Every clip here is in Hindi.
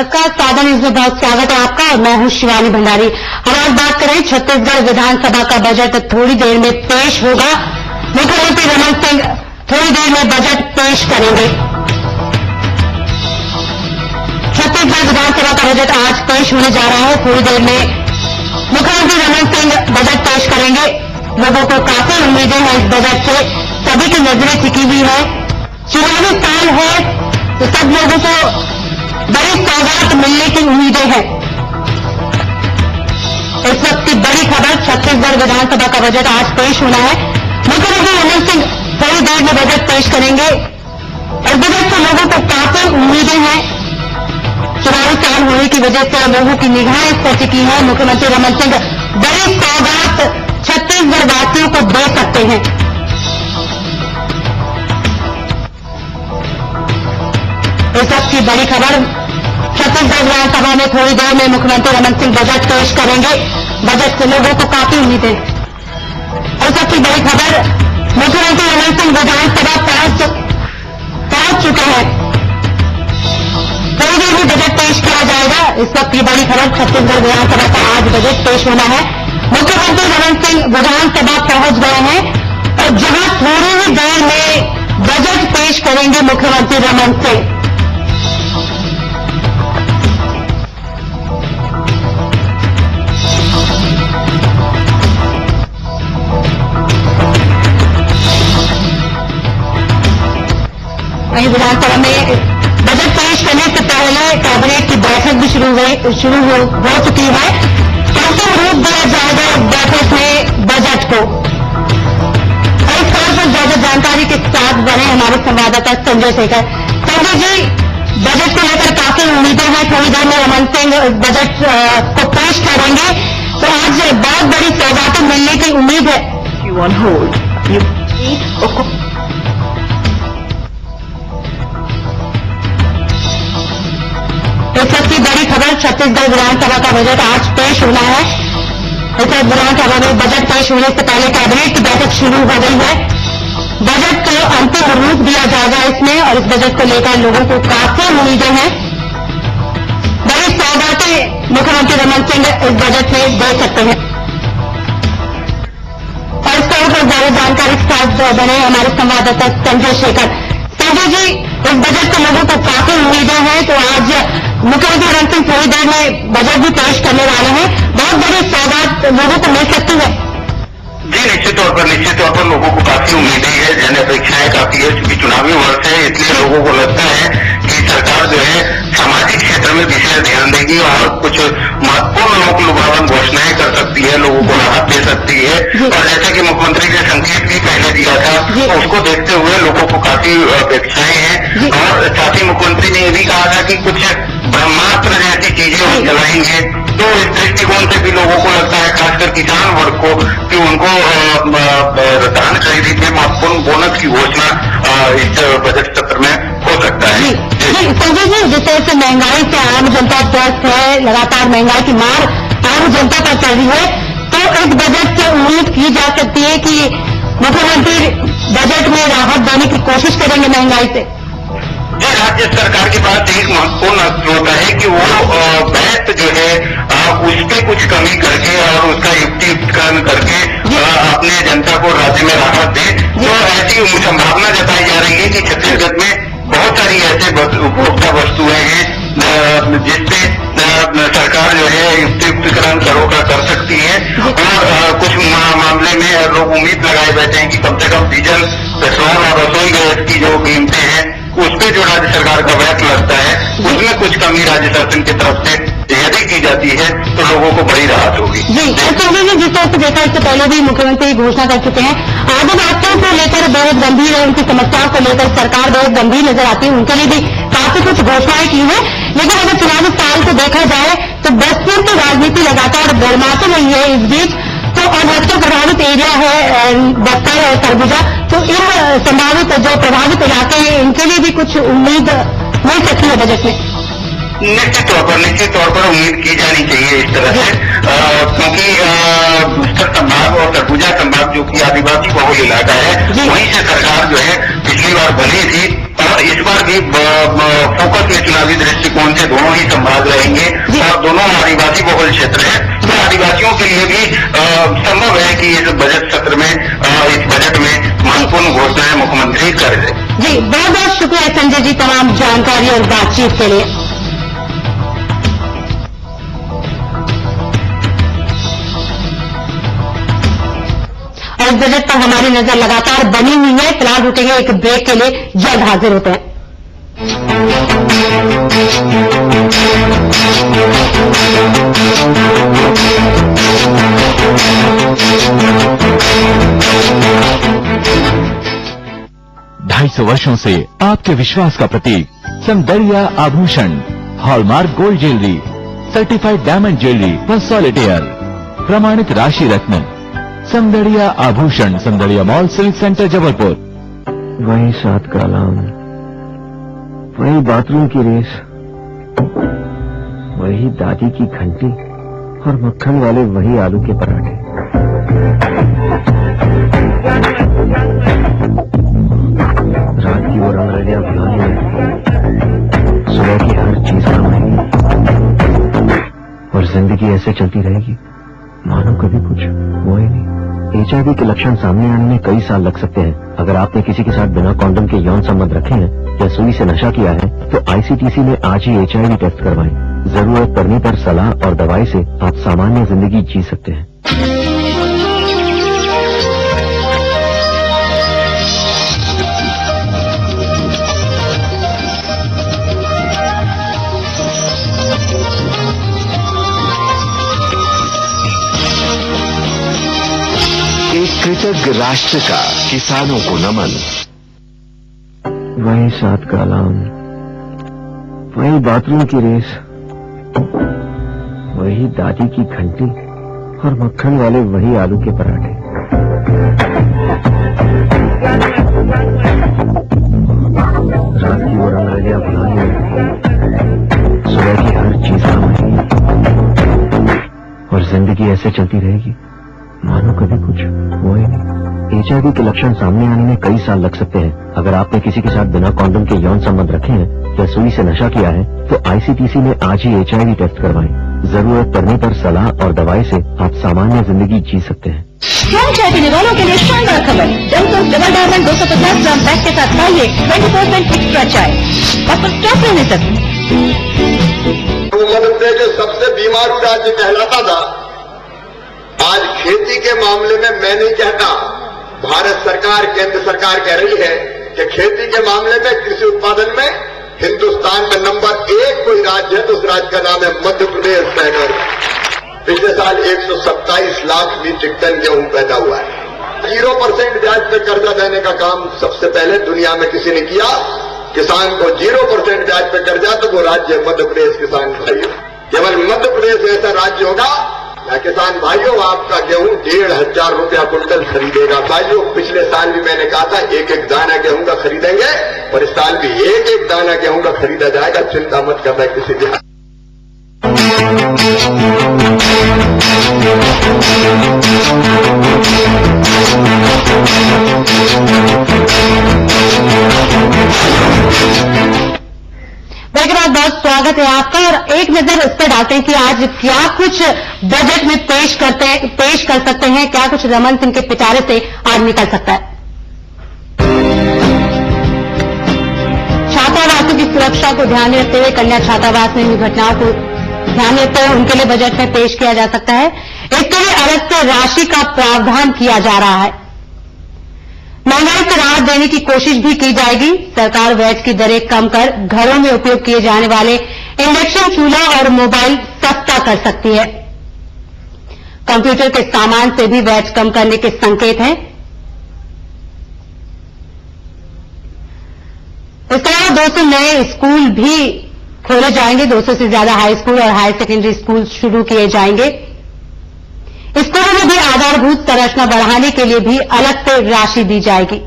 नमस्कार, साधन न्यूज में बहुत स्वागत है आपका और मैं हूं शिवानी भंडारी। हम आज बात करें छत्तीसगढ़ विधानसभा का बजट थोड़ी देर में पेश होगा। मुख्यमंत्री रमन सिंह थोड़ी देर में बजट पेश करेंगे। छत्तीसगढ़ विधानसभा का बजट आज पेश होने जा रहा है। थोड़ी देर में मुख्यमंत्री रमन सिंह बजट पेश करेंगे। लोगों को काफी उम्मीदें हैं इस बजट से, सभी की नजरें टिकी हुई है। चुनावी साल है तो सब लोगों को बड़ी सौगात मिलने की उम्मीदें हैं। इस वक्त की बड़ी खबर, छत्तीसगढ़ विधानसभा का बजट आज पेश होना है। मुख्यमंत्री रमन सिंह थोड़ी देर में बजट पेश करेंगे। इस बजट से लोगों को काफी उम्मीदें हैं। चुनावी साल होने की वजह से लोगों की निगाहें इस पर टिकी है। मुख्यमंत्री रमन सिंह बड़ी सौगात छत्तीसगढ़ वासियों को दे सकते हैं। इस वक्त की बड़ी खबर, छत्तीसगढ़ विधानसभा में थोड़ी देर में मुख्यमंत्री रमन सिंह बजट पेश करेंगे। बजट से लोगों को काफी उम्मीदें। इस वक्त की बड़ी खबर, मुख्यमंत्री रमन सिंह विधानसभा पहुंच चुके हैं। थोड़ी देर में बजट पेश किया जाएगा। इस वक्त की बड़ी खबर, छत्तीसगढ़ विधानसभा का आज बजट पेश होना है। मुख्यमंत्री रमन सिंह विधानसभा पहुंच गए हैं और जहां थोड़ी ही देर में बजट पेश करेंगे मुख्यमंत्री रमन सिंह। वहीं विधानसभा में बजट पेश करने से पहले कैबिनेट की बैठक भी शुरू हो चुकी है। अंतिम रूप दिया जाएगा इस बैठक में बजट को। इस बात पर ज्यादा जानकारी के साथ बने हमारे संवाददाता संजय शेखर। संजय जी, बजट को लेकर काफी उम्मीदें हैं। थोड़ी देर में रमन सिंह बजट को पेश करेंगे तो आज बहुत बड़ी सौगातें मिलने की उम्मीद है। इस वक्त की बड़ी खबर, छत्तीसगढ़ विधानसभा का बजट आज पेश होना है। इस विधानसभा में बजट पेश होने से पहले कैबिनेट की बैठक शुरू हो गई है। बजट को अंतिम रूप दिया जाएगा इसमें और इस बजट को लेकर लोगों को काफी उम्मीदें हैं। बड़ी सौगातें मुख्यमंत्री रमन सिंह इस बजट में दे सकते हैं और इसके ऊपर ज्यादा जानकारी के साथ बने हमारे संवाददाता संजय शेखर। संजय जी, इस बजट से लोगों को काफी उम्मीदें हैं तो आज मुख्यमंत्री रमन सिंह थोड़ी देर में बजट भी पेश करने वाले हैं। बहुत बड़ी सौगात लोगों को मिल सकती है। जी, निश्चित तौर पर लोगों को काफी उम्मीदें हैं, जन अपेक्षाएं काफी है। क्योंकि चुनावी वर्ष है, इसलिए लोगों को लगता है कि सरकार जो है सामाजिक क्षेत्र में विशेष ध्यान देगी और कुछ महत्वपूर्ण लोक लुभावन घोषणाएं कर सकती है, लोगों को राहत दे सकती है। और जैसे कि मुख्यमंत्री ने संकेत भी पहले दिया था, तो उसको देखते हुए लोगों को काफी अपेक्षाएं हैं। और साथ ही मुख्यमंत्री ने यह भी कहा था कि कुछ ब्रह्मास्त्र जैसी चीजें वो चलाएंगे। तो इस दृष्टिकोण से भी लोगों को लगता है, खासकर किसान वर्ग को, कि उनको धान खरीदी में महत्वपूर्ण बोनस की घोषणा इस बजट सत्र में हो सकता है। संजय जी, जिस तरह से महंगाई से आम जनता त्रस्त है, लगातार महंगाई की मार आम जनता पर चल रही है, तो इस बजट से उम्मीद की जा सकती है कि मुख्यमंत्री बजट में राहत देने की कोशिश करेंगे महंगाई से। राज्य सरकार के पास एक महत्वपूर्ण स्रोत है कि वो वैट जो है उस पर कुछ कमी करके और उसका युक्तिकरण करके अपने जनता को राज्य में राहत दे। तो ऐसी संभावना जताई जा रही है कि छत्तीसगढ़ में बहुत सारी ऐसे उपभोक्ता वस्तुएं हैं जिससे सरकार जो है युक्तिकरण करों का कर सकती है। और कुछ मामले में लोग उम्मीद लगाए बैठे हैं कि कम से कम डीजल, पेट्रोल और रसोई गैस की जो कीमतें हैं उस पर जो राज्य सरकार का वैट लगता है उसमें कुछ कमी राज्य शासन की तरफ से यदि की जाती है तो लोगों को बड़ी राहत होगी। जी, जिस तरह से देखा, इससे पहले भी मुख्यमंत्री घोषणा कर चुके हैं। आदिवासियों को लेकर बेहद गंभीर है, उनकी समस्याओं को लेकर सरकार बेहद गंभीर नजर आती है। उनके लिए भी काफी कुछ घोषणाएं की है। लेकिन अगर चुनावी साल को देखा जाए तो बस्तर की राजनीति लगातार गरमाती रही है इस बीच। तो और नक्सल प्रभावित एरिया है बस्तर और सरगुजा, तो इन संभावित जो प्रभावित इलाके हैं इनके लिए भी कुछ उम्मीद मिल सकती है बजट में। निश्चित तौर पर उम्मीद की जानी चाहिए इस तरह से, क्योंकि बस्तर संभाग और सरगुजा संभाग जो कि आदिवासी बहुल इलाका है, वहीं से सरकार जो है पिछली बार बनी थी और इस बार भी फोकस में चुनावी दृष्टिकोण से दोनों ही संभाग रहेंगे और दोनों आदिवासी बहुल क्षेत्र है, तो आदिवासियों के लिए भी संभव है कि इस बजट सत्र में, इस बजट में महत्वपूर्ण घोषणाएं मुख्यमंत्री कर दे। जी, बहुत बहुत शुक्रिया संजय जी तमाम जानकारी और बातचीत के लिए। और बजट पर हमारी नजर लगातार बनी हुई है। फिलहाल रुकेंगे एक ब्रेक के लिए, जल्द हाजिर होते हैं। ढाई 250 वर्षों से आपके विश्वास का प्रतीक सौंदर्या आभूषण, hallmark gold jewellery, certified diamond jewellery व सॉलिटेयर, प्रमाणित राशि रत्न, सौंदर्या आभूषण, Soundarya mall, silk centre, Jabalpur. वही 7 का अलार्म, वही बाथरूम की रेस, वही दादी की घंटी और मक्खन वाले वही आलू के पराठे। रात की वो रंगरलियां भुलानी है, सुबह की हर चीज काम आएगी और जिंदगी ऐसे चलती रहेगी मानो कभी कुछ हुआ ही नहीं। HIV के लक्षण सामने आने में कई साल लग सकते हैं। अगर आपने किसी के साथ बिना कॉन्डम के यौन संबंध रखे हैं या सुई से नशा किया है तो ICTC में आज ही HIV टेस्ट करवाएं। जरूरत पड़ने पर सलाह और दवाई से आप सामान्य जिंदगी जी सकते हैं। एक कृतज्ञ राष्ट्र का किसानों को नमन। वही 7 का अलार्म, वही बाथरूम की रेस, वही दादी की घंटी और मक्खन वाले वही आलू के पराठे। रात की वो रंगरलियां भुलानी है, सुबह की हर चीज काम आएगी और जिंदगी ऐसे चलती रहेगी मानो कभी कुछ हुआ ही नहीं। HIV के लक्षण सामने आने में कई साल लग सकते हैं। अगर आपने किसी के साथ बिना कॉन्डम के यौन संबंध रखे हैं या सुई से नशा किया है तो ICTC में आज ही HIV टेस्ट करवाएं। जरूरत पड़ने पर सलाह और दवाई से आप सामान्य जिंदगी जी सकते हैं। स्ट्रॉन्ग चाय पीने वालों के लिए शानदार खबर, जमसम डबल डायमंड 250 ग्राम पैक के साथ पाइए 20% एक्स्ट्रा चाय। ऑफर स्टॉक रहने तक। मध्य प्रदेश सबसे बीमारू राज्य कहलाता था, आज खेती के मामले में मैं नहीं कहता, भारत सरकार, केंद्र सरकार कह रही है कि खेती के मामले में, कृषि उत्पादन में हिंदुस्तान में नंबर 1 कोई राज्य है तो उस राज्य का नाम है मध्य प्रदेश। कहकर पिछले साल 127 लाख मीट्रिक टन गेहूं पैदा हुआ है। 0% ब्याज पर कर्जा देने का काम सबसे पहले दुनिया में किसी ने किया। किसान को 0% ब्याज पर कर्जा, तो वो राज्य है मध्य प्रदेश। किसान भाइयों, केवल मध्य प्रदेश ऐसा राज्य होगा या किसान भाइयों आपका गेहूं 1,500 रुपया कुंटल खरीदेगा। भाइयों, पिछले साल भी मैंने कहा था एक एक दाना गेहूं का खरीदेंगे और इस साल भी एक एक दाना गेहूं का खरीदा जाएगा। चिंता मत करना किसी भी। ब्रेक के बाद बहुत स्वागत है आपका और एक नजर उस पर डालते हैं कि आज क्या कुछ बजट में पेश कर सकते हैं, क्या कुछ रमन सिंह के पिटारे से आज निकल सकता है। छात्रावासों की सुरक्षा को ध्यान में रखते हुए कन्या छात्रावास में हुई घटनाओं को ध्यान में रखते हुए उनके लिए बजट में पेश किया जा सकता है। इसके लिए अलग से राशि का प्रावधान किया जा रहा है। महंगाई से राहत देने की कोशिश भी की जाएगी। सरकार वैट की दरें कम कर घरों में उपयोग किए जाने वाले इंडक्शन चूल्हा और मोबाइल सस्ता कर सकती है। कंप्यूटर के सामान से भी वैट कम करने के संकेत हैं। इसके अलावा 200 नए स्कूल भी खोले जाएंगे। 200 से ज्यादा हाई स्कूल और हायर सेकेंडरी स्कूल शुरू किए जाएंगे। स्कूलों में भी आधारभूत संरचना बढ़ाने के लिए भी अलग से राशि दी जाएगी।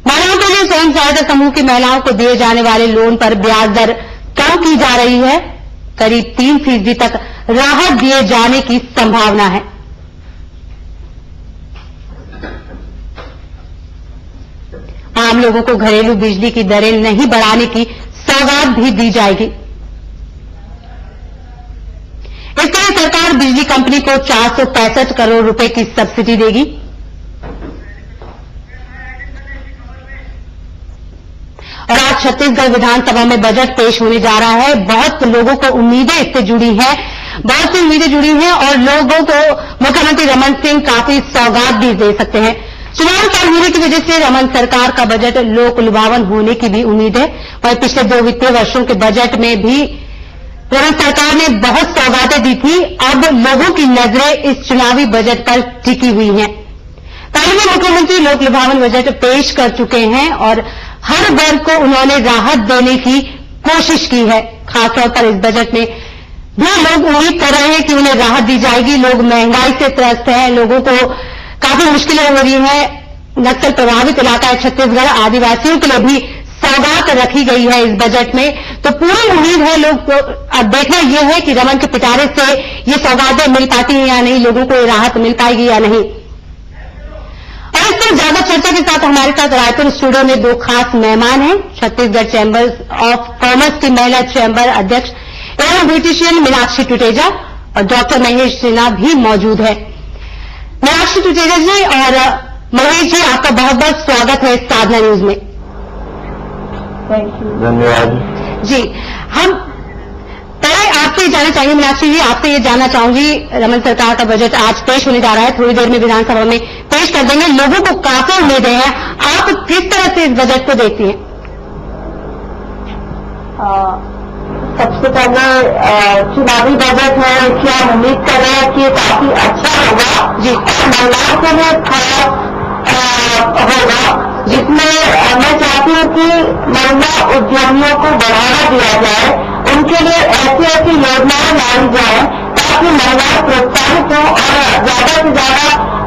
महिलाओं के लिए स्वयं सहायता समूह की महिलाओं को दिए जाने वाले लोन पर ब्याज दर कम की जा रही है। करीब 3% तक राहत दिए जाने की संभावना है। आम आम लोगों को घरेलू बिजली की दरें नहीं बढ़ाने की सौगात भी दी जाएगी। इसके लिए सरकार बिजली कंपनी को 465 करोड़ रुपए की सब्सिडी देगी। और आज छत्तीसगढ़ विधानसभा में बजट पेश होने जा रहा है। बहुत लोगों को उम्मीदें इससे जुड़ी हैं, बहुत सी उम्मीदें जुड़ी हैं और लोगों को मुख्यमंत्री रमन सिंह काफी सौगात भी दे सकते हैं। चुनाव साल होने की वजह से रमन सरकार का बजट लोक लुभावन होने की भी उम्मीद है। वहीं पिछले 2 वित्तीय वर्षों के बजट में भी रमन सरकार ने बहुत सौगातें दी थी। अब लोगों की नजरें इस चुनावी बजट पर टिकी हुई हैं। पहले भी मुख्यमंत्री लोक लुभावन बजट पेश कर चुके हैं और हर वर्ग को उन्होंने राहत देने की कोशिश की है। खासतौर पर इस बजट में भी लोग उम्मीद कर रहे हैं कि उन्हें राहत दी जाएगी। लोग महंगाई से त्रस्त हैं, लोगों को काफी मुश्किलें हो रही हैं। नक्सल प्रभावित इलाका है छत्तीसगढ़, आदिवासियों के लिए भी सौगात रखी गई है इस बजट में। तो पूरी उम्मीद है लोग को। अब देखना यह है कि रमन के पिटारे से ये सौगातें मिल पाती हैं या नहीं, लोगों को राहत मिल पाएगी या नहीं। और इस पर ज्यादा चर्चा के साथ हमारे साथ रायपुर स्टूडियो में 2 खास मेहमान हैं। छत्तीसगढ़ चैंबर ऑफ कॉमर्स की महिला चैंबर अध्यक्ष एवं ब्यूटिशियन मीनाक्षी टुटेजा और डॉक्टर महेश सिन्हा भी मौजूद है। मीनाक्षी टुटेजा जी और महेश जी, आपका बहुत बहुत स्वागत है साधना न्यूज में। धन्यवाद जी। हम पहले आपसे ये जानना चाहेंगे मीनाक्षी जी, आपसे ये जानना चाहूंगी, रमन सरकार का बजट आज पेश होने जा रहा है, थोड़ी देर में विधानसभा में पेश कर देंगे। लोगों को काफी उम्मीदें हैं, आप किस तरह से इस बजट को देखती हैं? सबसे पहले चुनावी बजट है, क्या उम्मीद कर रहे हैं कि काफी अच्छा होगा जी। महिलाओं के लिए खास होगा, जिसमें मैं चाहती हूँ कि महिला उद्यमियों को बढ़ावा दिया जाए, उनके लिए ऐसी योजनाएं लाई जाए ताकि महिलाएं प्रोत्साहित हो और ज्यादा से ज्यादा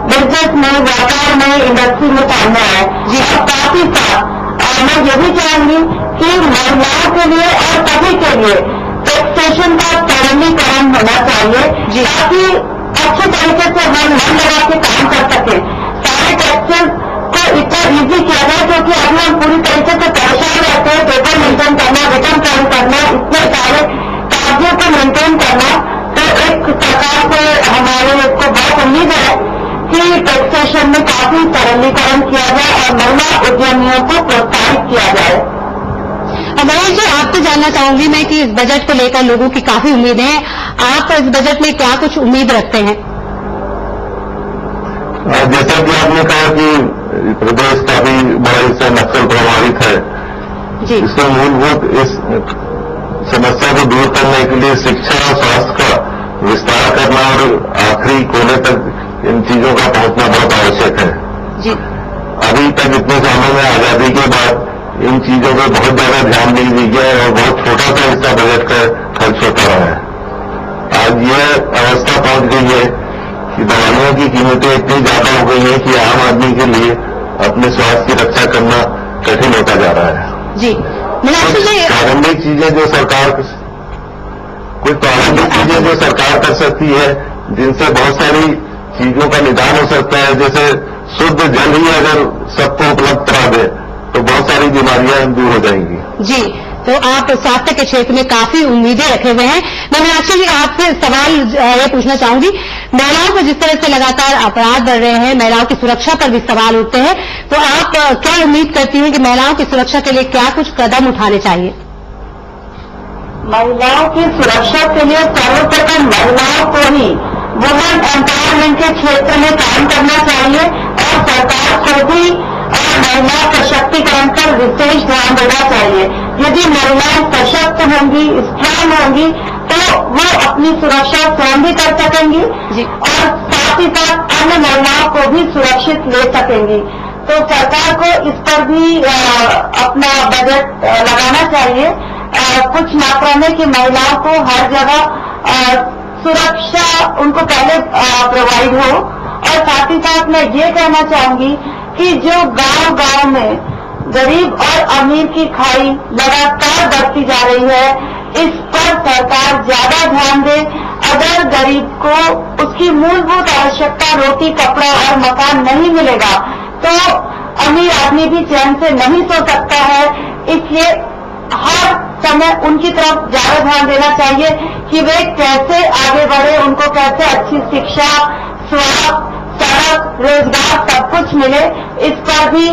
बिजनेस में, व्यापार में, इंडस्ट्री में सामने आए जी। और साथ ही साथ मैं ये भी चाहूंगी कि महिलाओं के लिए और सभी के लिए टैक्सेशन का सरलीकरण होना चाहिए ताकि अच्छे तरीके से हम मन लगा के काम कर सके। सारे टैक्सेस को इतना इजी किया जाए, क्योंकि अभी हम पूरी तरीके से परेशान रहते हैं। पेपर मेंटेन करना, रिटर्न फाइल करना, इतने सारे कार्यों को मेंटेन करना। तो एक सरकार से हमारे को बहुत उम्मीद है कि टैक्सेशन में काफी सरलीकरण किया जाए और महिला उद्यमियों को प्रोत्साहित किया जाए। महेश जी, आपसे जानना चाहूंगी मैं कि इस बजट को लेकर लोगों की काफी उम्मीदें हैं। आप इस बजट में क्या कुछ उम्मीद रखते हैं? जैसा कि आपने कहा कि प्रदेश काफी बड़ा हिस्सा नक्सल प्रभावित है जी। इसमें मूलभूत इस समस्या को दूर करने के लिए शिक्षा और स्वास्थ्य का विस्तार करना और आखिरी कोने तक इन चीजों का पहुंचना बहुत आवश्यक है जी। अभी तक इतने सालों में आजादी के बाद इन चीजों पर बहुत ज्यादा ध्यान नहीं दिया गया है और बहुत छोटा सा हिस्सा बजट का खर्च होता रहा है। आज यह अवस्था पहुंच गई है कि दवाइयों की कीमतें इतनी ज्यादा हो गई है कि आम आदमी के लिए अपने स्वास्थ्य की रक्षा करना कठिन होता जा रहा है जी। मीनाक्षी जी, प्रारंभिक चीजें जो सरकार कर सकती है, जिनसे बहुत सारी चीजों का निदान हो सकता है, जैसे शुद्ध जल ही अगर सबको उपलब्ध करा दे तो बहुत सारी बीमारियां दूर हो जाएंगी जी। तो आप स्वास्थ्य के क्षेत्र में काफी उम्मीदें रखे हुए हैं। मैं मीनाक्षी जी आपसे सवाल ये पूछना चाहूंगी, महिलाओं को जिस तरह से लगातार अपराध बढ़ रहे हैं, महिलाओं की सुरक्षा पर भी सवाल उठते हैं, तो आप क्या उम्मीद करती हैं कि महिलाओं की सुरक्षा के लिए क्या कुछ कदम उठाने चाहिए? महिलाओं की सुरक्षा के लिए सर्वप्रथम महिलाओं को ही वुमेन एम्पावरमेंट के क्षेत्र में काम करना चाहिए और सरकार को भी महिला सशक्तिकरण पर विशेष ध्यान देना चाहिए। यदि महिलाएं सशक्त होंगी, स्ट्रांग होंगी, तो वो अपनी सुरक्षा स्वयं भी कर सकेंगी और साथ ही साथ अन्य महिलाओं को भी सुरक्षित ले सकेंगी। तो सरकार को इस पर भी अपना बजट लगाना चाहिए। कुछ मात्रा में कि महिलाओं को हर जगह सुरक्षा उनको पहले प्रोवाइड हो और साथ ही साथ मैं ये कहना चाहूंगी कि जो गांव-गांव में गरीब और अमीर की खाई लगातार बढ़ती जा रही है, इस पर सरकार ज्यादा ध्यान दे। अगर गरीब को उसकी मूलभूत आवश्यकता रोटी, कपड़ा और मकान नहीं मिलेगा तो अमीर आदमी भी चैन से नहीं सो सकता है। इसलिए हर समय उनकी तरफ ज्यादा ध्यान देना चाहिए कि वे कैसे आगे बढ़े, उनको कैसे अच्छी शिक्षा, स्वास्थ्य, सड़क, रोजगार सब कुछ मिले। इस पर भी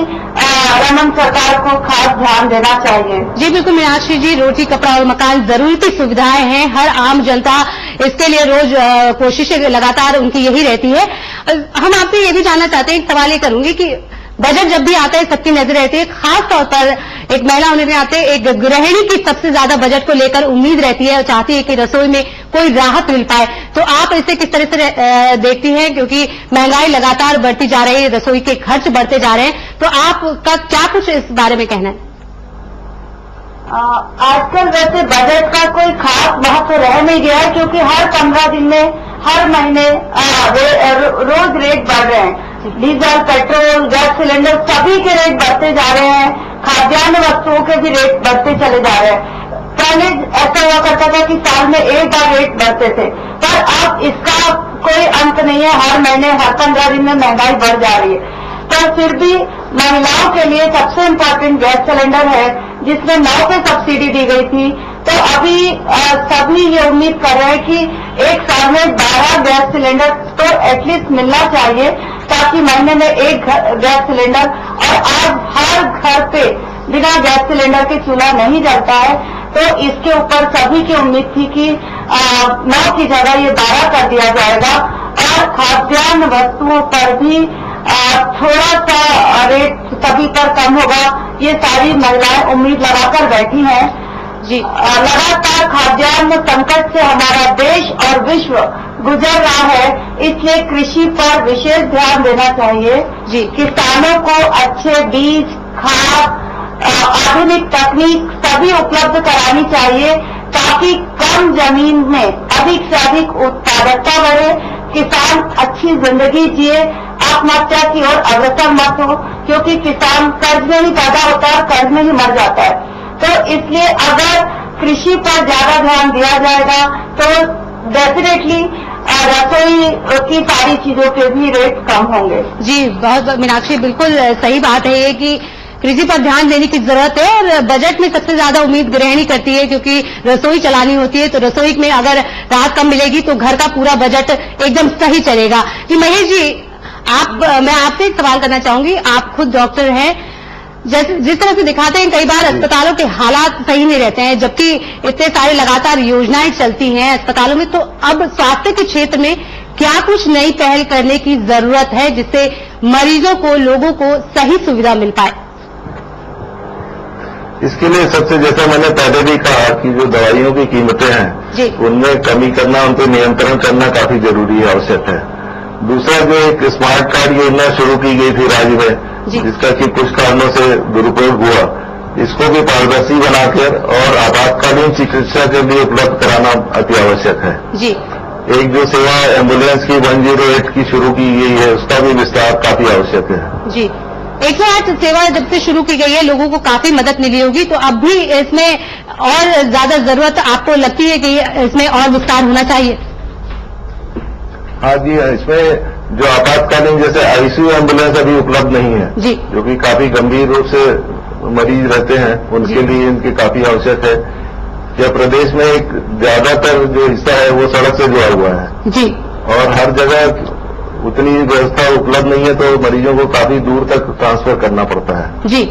रमन सरकार को खास ध्यान देना चाहिए। जी बिल्कुल मीनाक्षी जी, रोटी, कपड़ा और मकान जरूरी सुविधाएं हैं। हर आम जनता इसके लिए रोज कोशिशें लगातार उनकी यही रहती है। हम आपसे ये भी जानना चाहते हैं, एक सवाल ये करूंगी कि बजट जब भी आता है सबकी नजर रहती है, खास तौर पर एक महिला होने के नाते एक गृहिणी की सबसे ज्यादा बजट को लेकर उम्मीद रहती है और चाहती है कि रसोई में कोई राहत मिल पाए। तो आप इसे किस तरह से देखती हैं, क्योंकि महंगाई लगातार बढ़ती जा रही है, रसोई के खर्च बढ़ते जा रहे हैं, तो आपका क्या कुछ इस बारे में कहना है? आजकल वैसे बजट का कोई खास महत्व रह नहीं गया है, क्योंकि हर 15 दिन में, हर महीने रोज रेट बढ़ रहे हैं। डीजल, पेट्रोल, गैस सिलेंडर सभी के रेट बढ़ते जा रहे हैं। खाद्यान्न वस्तुओं के भी रेट बढ़ते चले जा रहे हैं। पहले ऐसा हुआ करता था कि साल में एक बार रेट बढ़ते थे, पर अब इसका कोई अंत नहीं है। हर महीने, हर 15 दिन में महंगाई बढ़ जा रही है। पर फिर भी महिलाओं के लिए सबसे इम्पोर्टेंट गैस सिलेंडर है, जिसमें 9 पे सब्सिडी दी गई थी। तो अभी सभी ये उम्मीद कर रहे हैं कि एक साल में 12 गैस सिलेंडर तो एटलीस्ट मिलना चाहिए, ताकि महीने में एक गैस सिलेंडर। और आज हर घर पे बिना गैस सिलेंडर के चूल्हा नहीं जलता है, तो इसके ऊपर सभी की उम्मीद थी कि 9 की जगह ये 12 कर दिया जाएगा। और खाद्यान्न वस्तुओं पर भी थोड़ा सा रेट सभी पर कम होगा, ये सारी महिलाएं उम्मीद लगाकर बैठी हैं। जी, लगातार खाद्यान्न संकट से हमारा देश और विश्व गुजर रहा है, इसलिए कृषि पर विशेष ध्यान देना चाहिए। जी, किसानों को अच्छे बीज, खाद, आधुनिक तकनीक सभी उपलब्ध करानी चाहिए, ताकि कम जमीन में अधिक से अधिक उत्पादकता बढ़े, किसान अच्छी जिंदगी जिए, आत्महत्या की ओर अग्रसर मत हो, क्योंकि किसान कर्ज में ही पैदा होता है, कर्ज में ही मर जाता है। तो इसलिए अगर कृषि पर ज्यादा ध्यान दिया जाएगा तो डेफिनेटली रसोई की सारी चीजों के भी रेट कम होंगे। जी, बहुत मीनाक्षी, बिल्कुल सही बात है ये कि कृषि पर ध्यान देने की जरूरत है। और बजट में सबसे ज्यादा उम्मीद गृहिणी करती है, क्योंकि रसोई चलानी होती है। तो रसोई में अगर राहत कम मिलेगी तो घर का पूरा बजट एकदम सही चलेगा। जी महेश जी, मैं आपसे एक सवाल करना चाहूंगी। आप खुद डॉक्टर हैं, जिस तरह से दिखाते हैं, कई बार अस्पतालों के हालात सही नहीं रहते हैं, जबकि इतने सारे लगातार योजनाएं चलती हैं अस्पतालों में। तो अब स्वास्थ्य के क्षेत्र में क्या कुछ नई पहल करने की जरूरत है, जिससे मरीजों को, लोगों को सही सुविधा मिल पाए? इसके लिए सबसे, जैसा मैंने पहले भी कहा कि जो दवाइयों की कीमतें हैं उनमें कमी करना, उन पर नियंत्रण करना काफी जरूरी है, आवश्यक है। दूसरा, जो एक स्मार्ट कार्ड योजना शुरू की गई थी राज्य में, जिसका कि कुछ कारणों से दुरुपयोग हुआ, इसको भी पारदर्शी बनाकर और आपातकालीन चिकित्सा के लिए उपलब्ध कराना अति आवश्यक है। जी, एक जो सेवा एम्बुलेंस की 108 की शुरू की गई है, उसका भी विस्तार काफी आवश्यक है। जी, 108 सेवा जब से शुरू की गई है, लोगों को काफी मदद मिली होगी, तो अब भी इसमें और ज्यादा जरूरत आपको लगती है कि इसमें और विस्तार होना चाहिए? हाँ जी, इसमें जो आपातकालीन, जैसे आईसीयू एम्बुलेंस अभी उपलब्ध नहीं है जी, जो कि काफी गंभीर रूप से मरीज रहते हैं, उनके लिए इनकी काफी आवश्यक है। या प्रदेश में एक ज्यादातर जो हिस्सा है वो सड़क से जुड़ा हुआ है जी, और हर जगह उतनी व्यवस्था उपलब्ध नहीं है, तो मरीजों को काफी दूर तक ट्रांसफर करना पड़ता है। जी,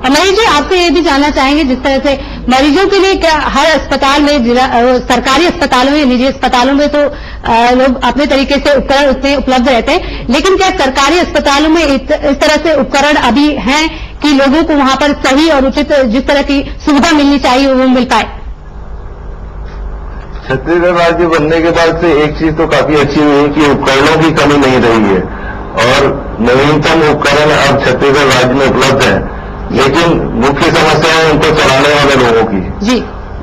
महेश जी, आपसे ये भी जानना चाहेंगे, जिस तरह से मरीजों के लिए क्या हर अस्पताल में, सरकारी अस्पतालों में, निजी अस्पतालों में तो लोग अपने तरीके से उपकरण उसमें उपलब्ध रहते हैं, लेकिन क्या सरकारी अस्पतालों में इस तरह से उपकरण अभी हैं कि लोगों को वहां पर सही और उचित जिस तरह की सुविधा मिलनी चाहिए वो मिल पाए? छत्तीसगढ़ राज्य बनने के बाद से एक चीज तो काफी अच्छी हुई कि उपकरणों की कमी नहीं रही है, और नवीनतम उपकरण अब छत्तीसगढ़ राज्य में उपलब्ध है। लेकिन मुख्य समस्या है उनको चलाने वाले लोगों की जी,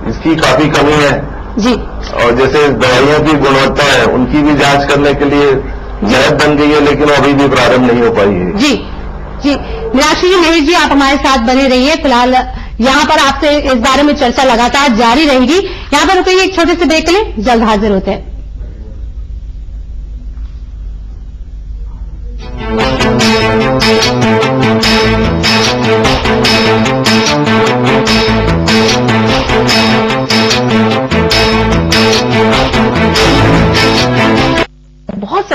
इसकी काफी कमी है जी। और जैसे दवाइयों की गुणवत्ता है, उनकी भी जांच करने के लिए नीति बन गई है, लेकिन अभी भी प्रारंभ नहीं हो पाई है। जी जी, मीनाक्षी जी, महेश जी, आप हमारे साथ बने रहिए। फिलहाल यहाँ पर आपसे इस बारे में चर्चा लगातार जारी रहेगी। यहाँ पर रुकेंगे, एक छोटे से ब्रेक के लिए, जल्द हाजिर होते हैं।